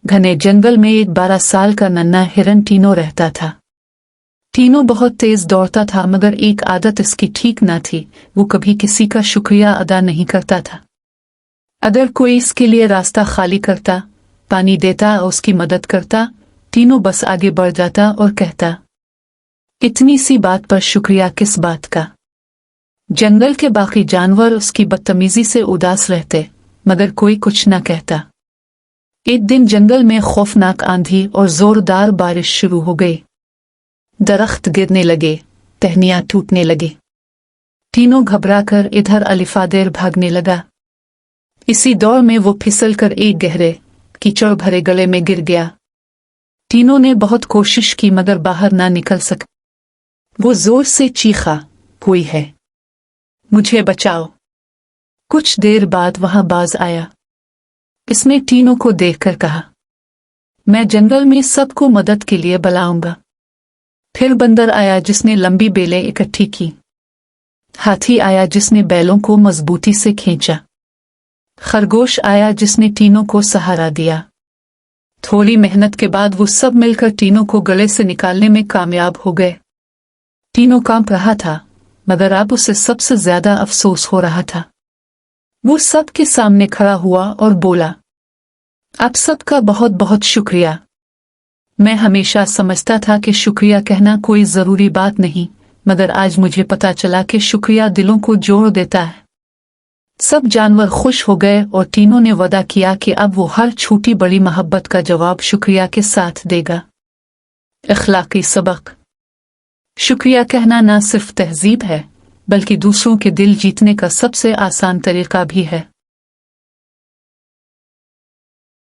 घने जंगल में एक 12 साल का नन्हा हिरन टीनो रहता था। टीनो बहुत तेज दौड़ता था, मगर एक आदत इसकी ठीक न थी, वो कभी किसी का शुक्रिया अदा नहीं करता था। अगर कोई इसके लिए रास्ता खाली करता, पानी देता और उसकी मदद करता, टीनो बस आगे बढ़ जाता और कहता, इतनी सी बात पर शुक्रिया किस बात का। जंगल के बाकी जानवर उसकी बदतमीजी से उदास रहते, मगर कोई कुछ न कहता। एक दिन जंगल में खौफनाक आंधी और जोरदार बारिश शुरू हो गई। दरख्त गिरने लगे, टहनियां टूटने लगे। टीनो घबराकर इधर अलिफादेर भागने लगा। इसी दौड़ में वो फिसलकर एक गहरे कीचड़ भरे गले में गिर गया। टीनो ने बहुत कोशिश की, मगर बाहर ना निकल सका। वो जोर से चीखा, कोई है, मुझे बचाओ। कुछ देर बाद वहां बाज आया। इसने टीनो को देखकर कहा, मैं जंगल में सबको मदद के लिए बुलाऊंगा। फिर बंदर आया जिसने लंबी बेलें इकट्ठी की। हाथी आया जिसने बैलों को मजबूती से खींचा। खरगोश आया जिसने टीनो को सहारा दिया। थोड़ी मेहनत के बाद वो सब मिलकर टीनो को गले से निकालने में कामयाब हो गए। टीनो कांप रहा था, मगर अब उसे सबसे ज्यादा अफसोस हो रहा था। वो सबके सामने खड़ा हुआ और बोला, आप सबका बहुत बहुत शुक्रिया। मैं हमेशा समझता था कि शुक्रिया कहना कोई जरूरी बात नहीं, मगर आज मुझे पता चला कि शुक्रिया दिलों को जोड़ देता है। सब जानवर खुश हो गए और टीनो ने वादा किया कि अब वो हर छोटी बड़ी मोहब्बत का जवाब शुक्रिया के साथ देगा। अखलाकी सबक। शुक्रिया कहना न सिर्फ तहजीब है, बल्कि दूसरों के दिल जीतने का सबसे आसान तरीका भी है।